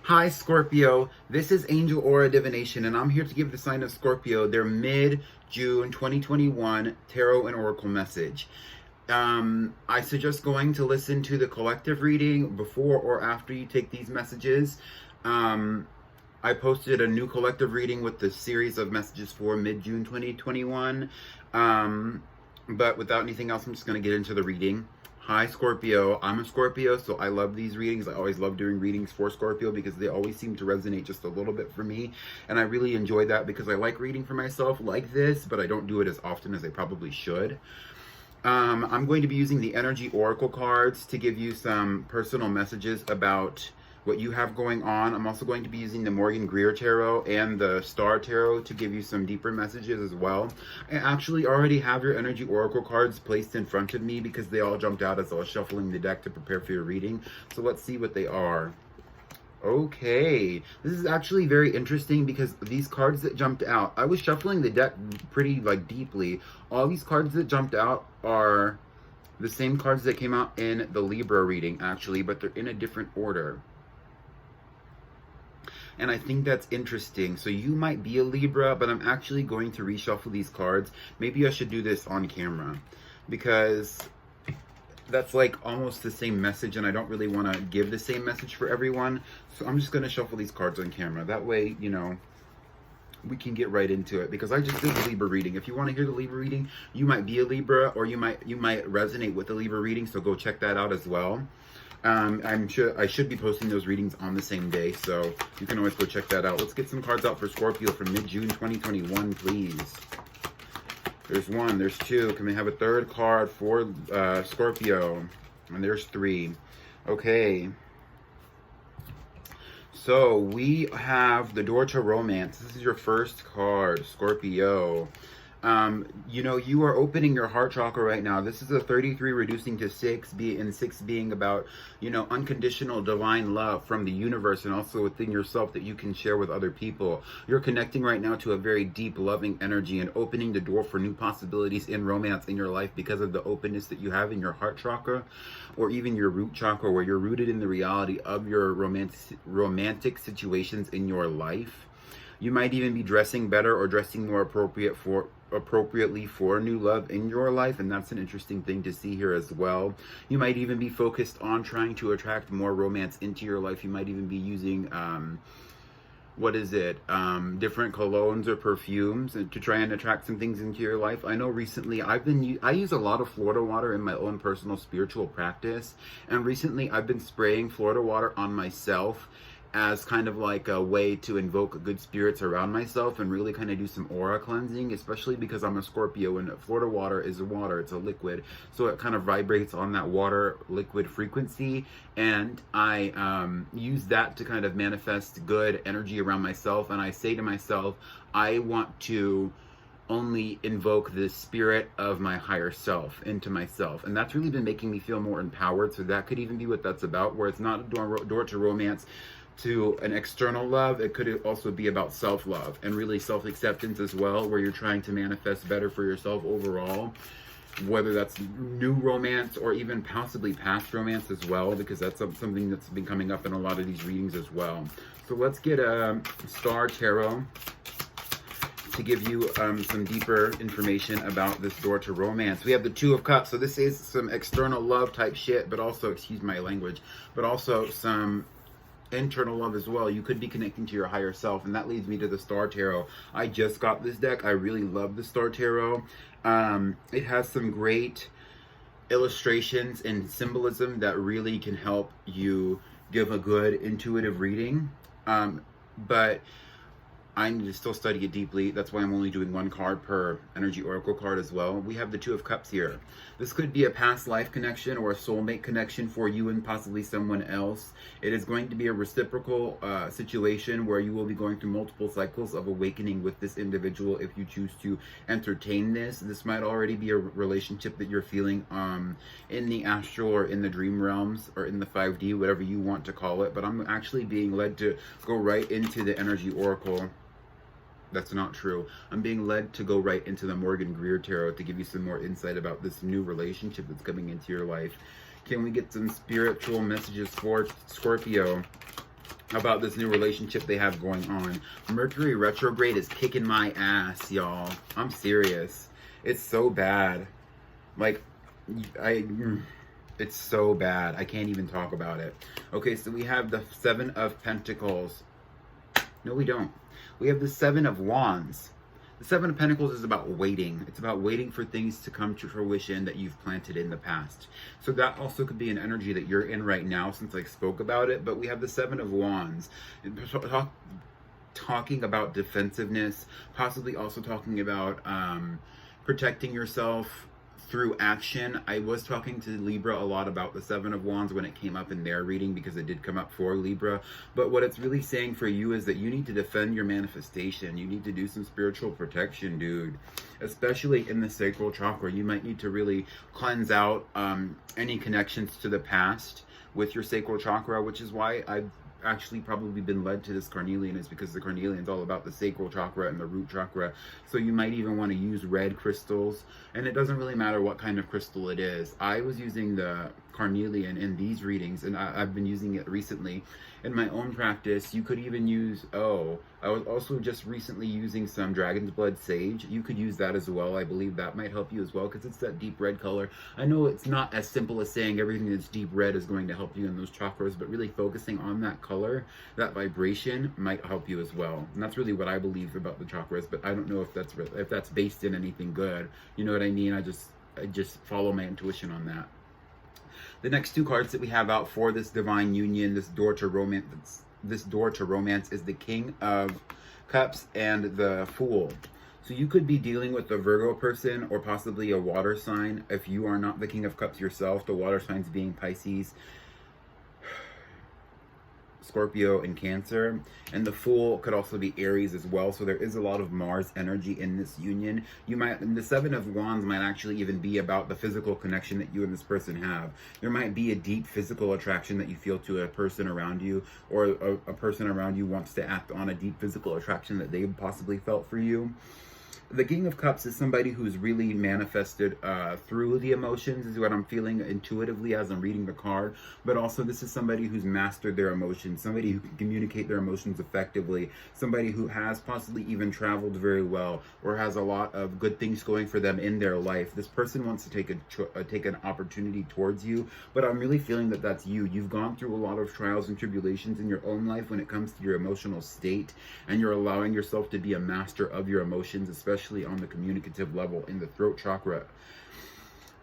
Hi Scorpio, this is Angel Aura Divination and I'm here to give the sign of Scorpio their mid-June 2021 Tarot and Oracle message. I suggest going to listen to the collective reading before or after you take these messages. I posted a new collective reading with the series of messages for mid-June 2021. But without anything else, I'm just going to get into the reading. Hi Scorpio, I'm a Scorpio, so I love these readings. I always love doing readings for Scorpio because they always seem to resonate just a little bit for me. And I really enjoy that because I like reading for myself like this, but I don't do it as often as I probably should. I'm going to be using the Energy Oracle cards to give you some personal messages about what you have going on. I'm also going to be using the Morgan Greer Tarot and the Star Tarot to give you some deeper messages as well. I actually already have your Energy Oracle cards placed in front of me because they all jumped out as I was shuffling the deck to prepare for your reading. So let's see what they are. Okay, this is actually very interesting because these cards that jumped out, I was shuffling the deck pretty deeply. All these cards that jumped out are the same cards that came out in the Libra reading actually, but they're in a different order. And I think that's interesting. So you might be a Libra, but I'm actually going to reshuffle these cards. Maybe I should do this on camera because that's like almost the same message and I don't really want to give the same message for everyone. So I'm just going to shuffle these cards on camera. That way, you know, we can get right into it because I just did the Libra reading. If you want to hear the Libra reading, you might be a Libra or you might resonate with the Libra reading. So go check that out as well. I'm sure I should be posting those readings on the same day, so you can always go check that out. Let's get some cards out for Scorpio for mid-June 2021, please. There's one, there's two. Can we have a third card for Scorpio? And there's three. Okay. So we have the Door to Romance. This is your first card, Scorpio. You know, you are opening your heart chakra right now. This is a 33 reducing to 6, and 6 being about, you know, unconditional divine love from the universe and also within yourself that you can share with other people. You're connecting right now to a very deep, loving energy and opening the door for new possibilities in romance in your life because of the openness that you have in your heart chakra or even your root chakra, where you're rooted in the reality of your romantic situations in your life. You might even be dressing better or dressing more appropriately for new love in your life, and that's an interesting thing to see here as well. You might even be focused on trying to attract more romance into your life. You might even be using different colognes or perfumes to try and attract some things into your life. I know recently I use a lot of Florida water in my own personal spiritual practice, and recently I've been spraying Florida water on myself as kind of like a way to invoke good spirits around myself and really kind of do some aura cleansing, especially because I'm a Scorpio and Florida water is water, it's a liquid, so it kind of vibrates on that water liquid frequency, and I use that to kind of manifest good energy around myself. And I say to myself, I want to only invoke the spirit of my higher self into myself, and that's really been making me feel more empowered. So that could even be what that's about, where it's not a door to romance to an external love. It could also be about self-love and really self-acceptance as well, where you're trying to manifest better for yourself overall, whether that's new romance or even possibly past romance as well, because that's something that's been coming up in a lot of these readings as well. So let's get a Star Tarot to give you some deeper information about this door to romance. We have the Two of Cups, so this is some external love type shit, but also, excuse my language, but also some internal love as well. You could be connecting to your higher self, and that leads me to the Star Tarot. I just got this deck. I really love the Star Tarot. It has some great illustrations and symbolism that really can help you give a good intuitive reading, but I need to still study it deeply. That's why I'm only doing one card per Energy Oracle card as well. We have the Two of Cups here. This could be a past life connection or a soulmate connection for you and possibly someone else. It is going to be a reciprocal situation where you will be going through multiple cycles of awakening with this individual if you choose to entertain this. This might already be a relationship that you're feeling in the astral or in the dream realms or in the 5D, whatever you want to call it. But I'm actually being led to go right into the Energy Oracle. That's not true. I'm being led to go right into the Morgan Greer Tarot to give you some more insight about this new relationship that's coming into your life. Can we get some spiritual messages for Scorpio about this new relationship they have going on. Mercury retrograde is kicking my ass, y'all. I'm serious. It's so bad. Like, it's so bad. I can't even talk about it. Okay, so we have the Seven of Pentacles. No, we don't. We have the Seven of Wands. The Seven of Pentacles is about waiting. It's about waiting for things to come to fruition that you've planted in the past. So that also could be an energy that you're in right now, since I spoke about it. But we have the Seven of Wands. Talking about defensiveness, possibly also talking about protecting yourself through action. I was talking to Libra a lot about the Seven of Wands when it came up in their reading, because it did come up for Libra. But what it's really saying for you is that you need to defend your manifestation. You need to do some spiritual protection, dude. Especially in the sacral chakra. You might need to really cleanse out any connections to the past with your sacral chakra, which is why I've actually probably been led to this carnelian, is because the carnelian is all about the sacral chakra and the root chakra. So you might even want to use red crystals, and it doesn't really matter what kind of crystal it is. I was using the carnelian in these readings, and I've been using it recently in my own practice. You could even use, I was also just recently using some dragon's blood sage. You could use that as well. I believe that might help you as well, because it's that deep red color. I know it's not as simple as saying everything that's deep red is going to help you in those chakras, but really focusing on that color, that vibration, might help you as well. And that's really what I believe about the chakras, but I don't know if that's based in anything good. You know what I mean? I just follow my intuition on that. The next two cards that we have out for this divine union, this door to romance, is the King of Cups and the Fool. So you could be dealing with a Virgo person or possibly a water sign. If you are not the King of Cups yourself, the water signs being Pisces, Scorpio, and Cancer. And the Fool could also be Aries as well. So there is a lot of Mars energy in this union. The Seven of Wands might actually even be about the physical connection that you and this person have. There might be a deep physical attraction that you feel to a person around you, or a person around you wants to act on a deep physical attraction that they possibly felt for you. The King of Cups is somebody who's really manifested through the emotions, is what I'm feeling intuitively as I'm reading the card. But also this is somebody who's mastered their emotions, somebody who can communicate their emotions effectively, somebody who has possibly even traveled very well, or has a lot of good things going for them in their life. This person wants to take an opportunity towards you, but I'm really feeling that that's you. You've gone through a lot of trials and tribulations in your own life when it comes to your emotional state, and you're allowing yourself to be a master of your emotions, especially on the communicative level in the throat chakra.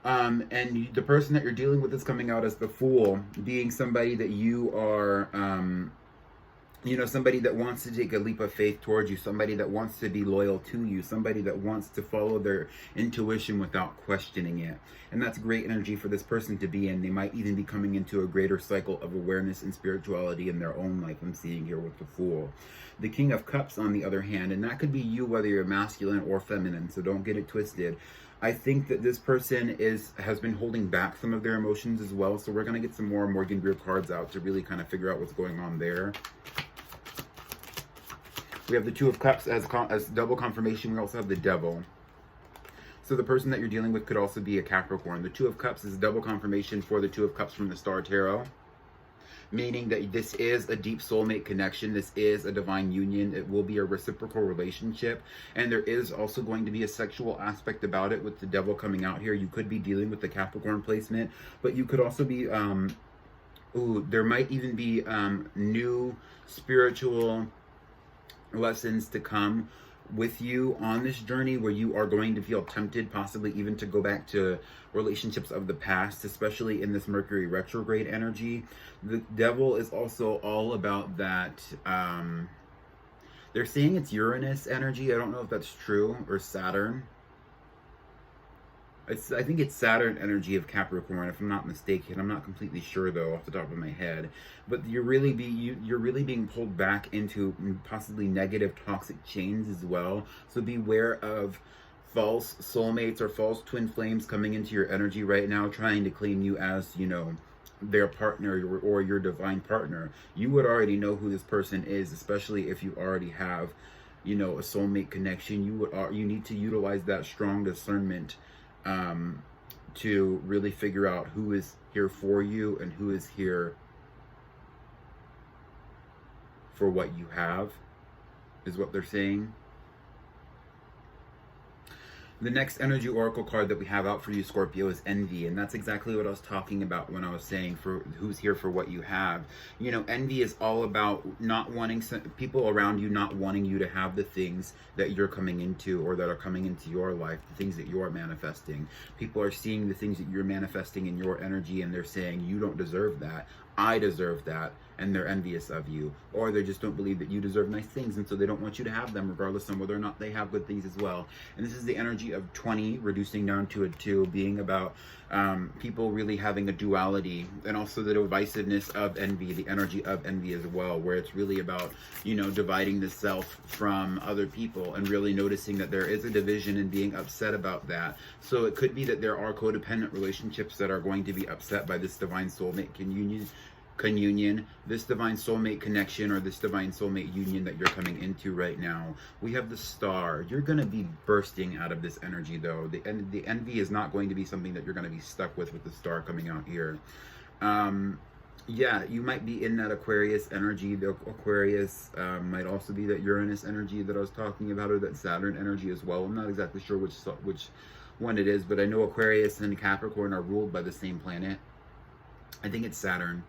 And the person that you're dealing with is coming out as the Fool, being somebody that you are, somebody that wants to take a leap of faith towards you, somebody that wants to be loyal to you, somebody that wants to follow their intuition without questioning it. And that's great energy for this person to be in. They might even be coming into a greater cycle of awareness and spirituality in their own life, I'm seeing here with the Fool. The King of Cups, on the other hand, and that could be you, whether you're masculine or feminine, so don't get it twisted. I think that this person has been holding back some of their emotions as well, so we're going to get some more Morgan Greer cards out to really kind of figure out what's going on there. We have the Two of Cups as double confirmation. We also have the Devil. So the person that you're dealing with could also be a Capricorn. The Two of Cups is double confirmation for the Two of Cups from the Star Tarot, meaning that this is a deep soulmate connection. This is a divine union. It will be a reciprocal relationship. And there is also going to be a sexual aspect about it with the Devil coming out here. You could be dealing with the Capricorn placement, but you could also be, there might even be new spiritual lessons to come with you on this journey, where you are going to feel tempted possibly even to go back to relationships of the past, especially in this Mercury retrograde energy. The Devil is also all about that, they're saying it's Uranus energy. I don't know if that's true, or Saturn. I think it's Saturn energy of Capricorn, if I'm not mistaken. I'm not completely sure though, off the top of my head. But you're really being pulled back into possibly negative, toxic chains as well. So beware of false soulmates or false twin flames coming into your energy right now, trying to claim you as, their partner or your divine partner. You would already know who this person is, especially if you already have, a soulmate connection. You need to utilize that strong discernment to really figure out who is here for you and who is here for what you have, is what they're saying. The next energy oracle card that we have out for you, Scorpio, is envy. And that's exactly what I was talking about when I was saying for who's here for what you have. You know, envy is all about not wanting people around you, not wanting you to have the things that you're coming into or that are coming into your life, the things that you're manifesting. People are seeing the things that you're manifesting in your energy and they're saying, you don't deserve that. I deserve that, and they're envious of you, or they just don't believe that you deserve nice things, and so they don't want you to have them, regardless of whether or not they have good things as well. And this is the energy of 20 reducing down to a 2, being about people really having a duality, and also the divisiveness of envy, the energy of envy as well, where it's really about, you know, dividing the self from other people and really noticing that there is a division and being upset about that. So it could be that there are codependent relationships that are going to be upset by this divine soulmate communion, this divine soulmate connection, or this divine soulmate union that you're coming into right now. We have the star. You're going to be bursting out of this energy, though. The envy is not going to be something that you're going to be stuck with the star coming out here. Yeah, you might be in that Aquarius energy. The Aquarius might also be that Uranus energy that I was talking about, or that Saturn energy as well. I'm not exactly sure which one it is, but I know Aquarius and Capricorn are ruled by the same planet. I think it's Saturn.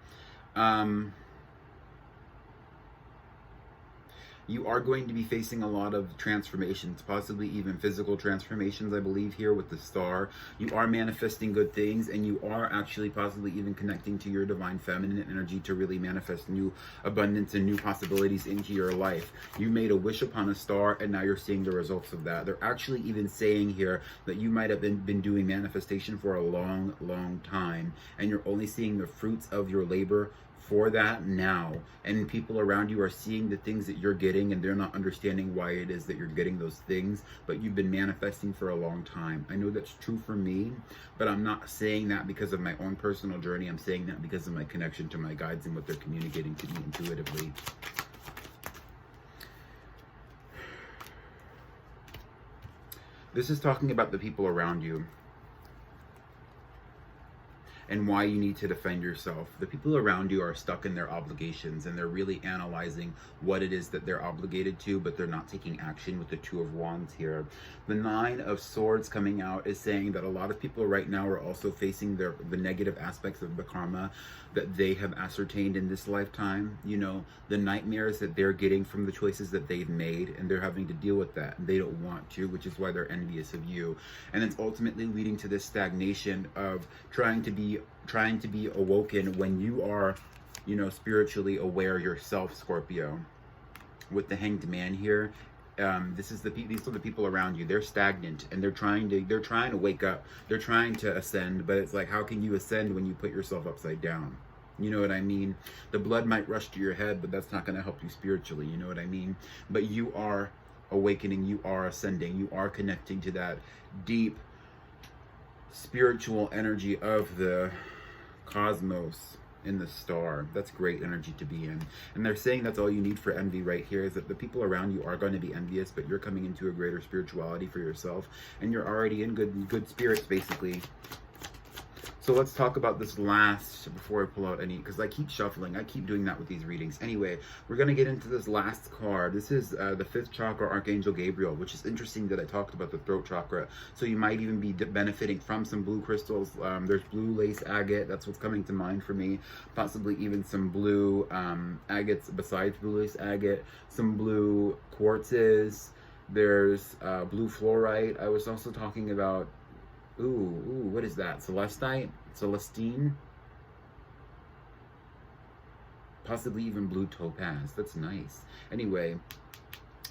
You are going to be facing a lot of transformations, possibly even physical transformations, I believe, here with the star. You are manifesting good things, and you are actually possibly even connecting to your divine feminine energy to really manifest new abundance and new possibilities into your life. You made a wish upon a star, and now you're seeing the results of that. They're actually even saying here that you might have been doing manifestation for a long, long time, and you're only seeing the fruits of your labor for that now, and people around you are seeing the things that you're getting, and they're not understanding why it is that you're getting those things, but you've been manifesting for a long time. I know that's true for me, but I'm not saying that because of my own personal journey. I'm saying that because of my connection to my guides and what they're communicating to me intuitively. This is talking about the people around you and why you need to defend yourself. The people around you are stuck in their obligations, and they're really analyzing what it is that they're obligated to, but they're not taking action with the Two of Wands here. The Nine of Swords coming out is saying that a lot of people right now are also facing the negative aspects of the karma that they have ascertained in this lifetime. You know, the nightmares that they're getting from the choices that they've made, and they're having to deal with that, and they don't want to, which is why they're envious of you. And it's ultimately leading to this stagnation of trying to be awoken when you are, you know, spiritually aware yourself, Scorpio. With the Hanged Man here, these are the people around you. They're stagnant, and they're trying to wake up. They're trying to ascend, but it's like, how can you ascend when you put yourself upside down? You know what I mean? The blood might rush to your head, but that's not going to help you spiritually. You know what I mean? But you are awakening. You are ascending. You are connecting to that deep spiritual energy of the cosmos in the star. That's great energy to be in. And they're saying that's all you need for envy right here, is that the people around you are going to be envious, but you're coming into a greater spirituality for yourself, and you're already in good spirits, basically. So let's talk about this last, before I pull out any, because I keep shuffling. I keep doing that with these readings. Anyway, we're going to get into this last card. This is the 5th chakra, Archangel Gabriel, which is interesting that I talked about the throat chakra. So you might even be benefiting from some blue crystals. There's blue lace agate. That's what's coming to mind for me. Possibly even some blue agates besides blue lace agate. Some blue quartzes. There's blue fluorite. I was also talking about, what is that? Celestine? Possibly even blue topaz. That's nice. Anyway,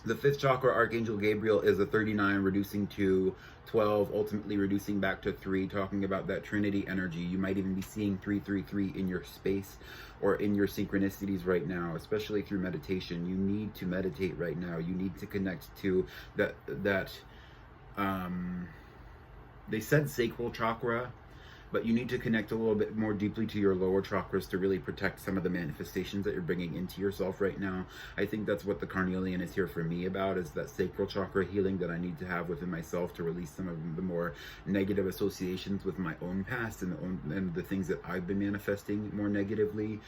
the 5th chakra, Archangel Gabriel, is a 39 reducing to 12, ultimately reducing back to 3, talking about that Trinity energy. You might even be seeing 333 in your space or in your synchronicities right now, especially through meditation. You need to meditate right now. You need to connect to that they said sacral chakra, but you need to connect a little bit more deeply to your lower chakras to really protect some of the manifestations that you're bringing into yourself right now. I think that's what the carnelian is here for me about, is that sacral chakra healing that I need to have within myself to release some of the more negative associations with my own past and the things that I've been manifesting more negatively.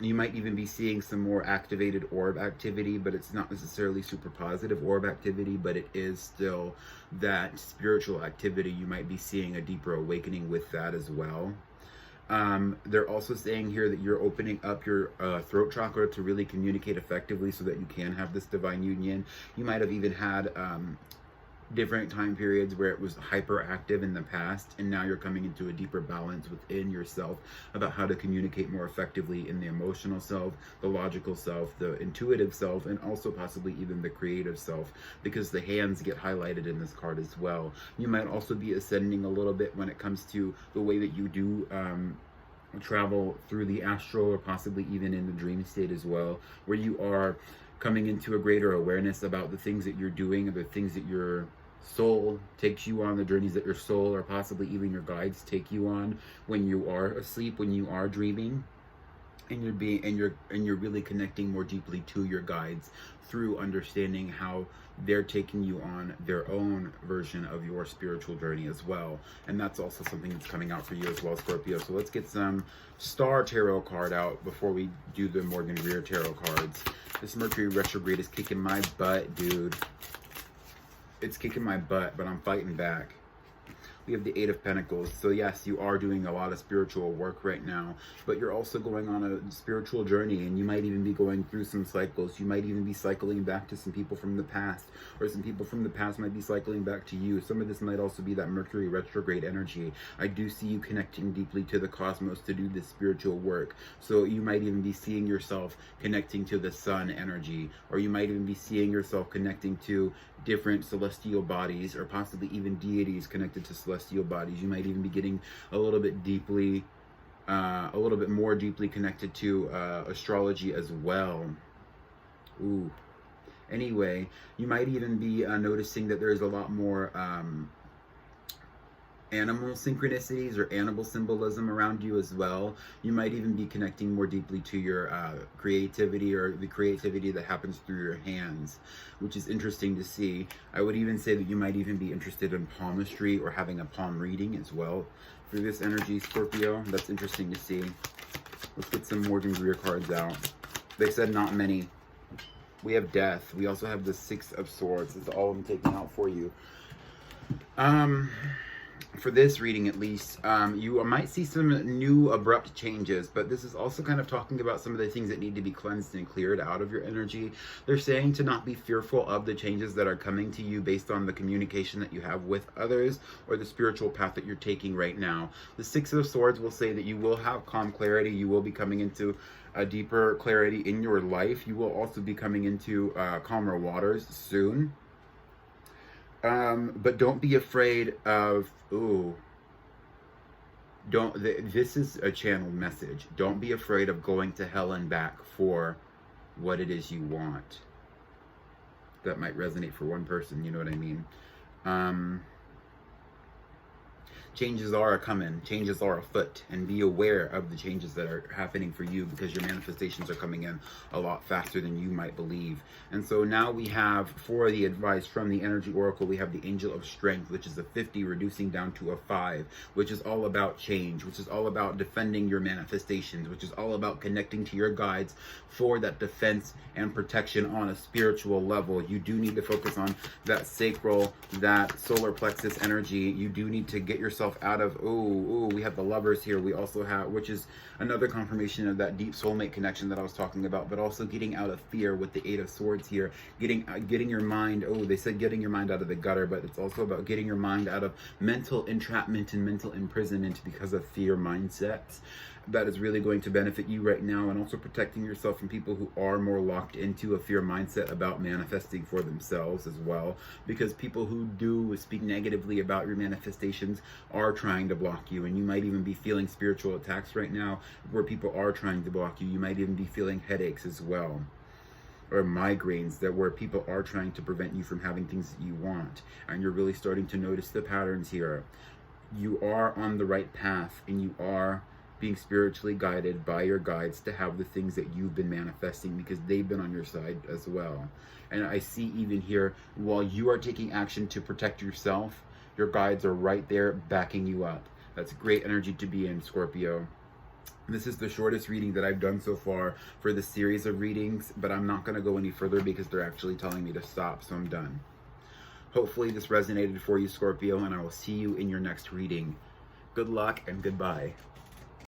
You might even be seeing some more activated orb activity, but it's not necessarily super positive orb activity, but it is still that spiritual activity. You might be seeing a deeper awakening with that as well. They're also saying here that you're opening up your throat chakra to really communicate effectively so that you can have this divine union. You might have even had different time periods where it was hyperactive in the past, and now you're coming into a deeper balance within yourself about how to communicate more effectively in the emotional self, the logical self, the intuitive self, and also possibly even the creative self, because the hands get highlighted in this card as well. You might also be ascending a little bit when it comes to the way that you do travel through the astral, or possibly even in the dream state as well, where you are coming into a greater awareness about the things that you're doing, or the things that your soul takes you on, the journeys that your soul or possibly even your guides take you on when you are asleep, when you are dreaming, and you're really connecting more deeply to your guides through understanding how they're taking you on their own version of your spiritual journey as well. And that's also something that's coming out for you as well, Scorpio. So let's get some Star Tarot card out before we do the Morgan Greer Tarot cards. This Mercury retrograde is kicking my butt, dude. It's kicking my butt, but I'm fighting back. We have the Eight of Pentacles. So yes, you are doing a lot of spiritual work right now, but you're also going on a spiritual journey, and you might even be going through some cycles. You might even be cycling back to some people from the past, or some people from the past might be cycling back to you. Some of this might also be that Mercury retrograde energy. I do see you connecting deeply to the cosmos to do this spiritual work. So you might even be seeing yourself connecting to the sun energy, or you might even be seeing yourself connecting to different celestial bodies, or possibly even deities connected to celestial bodies. You might even be getting a little bit more deeply connected to astrology as well. Ooh. Anyway, you might even be noticing that there's a lot more animal synchronicities or animal symbolism around you as well. You might even be connecting more deeply to your creativity, or the creativity that happens through your hands, which is interesting to see. I would even say that you might even be interested in palmistry or having a palm reading as well through this energy, Scorpio. That's interesting to see. Let's get some Morgan Greer cards out. They said not many. We have Death. We also have the Six of Swords. That's all I'm taking out for you. For this reading at least, you might see some new abrupt changes, but this is also kind of talking about some of the things that need to be cleansed and cleared out of your energy. They're saying to not be fearful of the changes that are coming to you based on the communication that you have with others, or the spiritual path that you're taking right now. The Six of Swords will say that you will have calm clarity. You will be coming into a deeper clarity in your life. You will also be coming into calmer waters soon. But don't be afraid of, this is a channeled message. Don't be afraid of going to hell and back for what it is you want. That might resonate for one person, you know what I mean? Changes are coming, changes are afoot, and be aware of the changes that are happening for you, because your manifestations are coming in a lot faster than you might believe. And so now we have, for the advice from the Energy Oracle, we have the Angel of Strength, which is a 50 reducing down to a 5, which is all about change, which is all about defending your manifestations, which is all about connecting to your guides for that defense and protection on a spiritual level. You do need to focus on that sacral, that solar plexus energy. You do need to get yourself out of, we have the Lovers here. We also have, which is another confirmation of that deep soulmate connection that I was talking about, but also getting out of fear with the Eight of Swords here. Getting your mind, they said getting your mind out of the gutter, but it's also about getting your mind out of mental entrapment and mental imprisonment because of fear mindsets. That is really going to benefit you right now, and also protecting yourself from people who are more locked into a fear mindset about manifesting for themselves as well, because people who do speak negatively about your manifestations are trying to block you, and you might even be feeling spiritual attacks right now where people are trying to block you. You might even be feeling headaches as well, or migraines, that where people are trying to prevent you from having things that you want, and you're really starting to notice the patterns here. You are on the right path, and you are being spiritually guided by your guides to have the things that you've been manifesting, because they've been on your side as well. And I see even here, while you are taking action to protect yourself, your guides are right there backing you up. That's great energy to be in, Scorpio. This is the shortest reading that I've done so far for the series of readings, but I'm not going to go any further because they're actually telling me to stop, so I'm done. Hopefully this resonated for you, Scorpio, and I will see you in your next reading. Good luck and goodbye.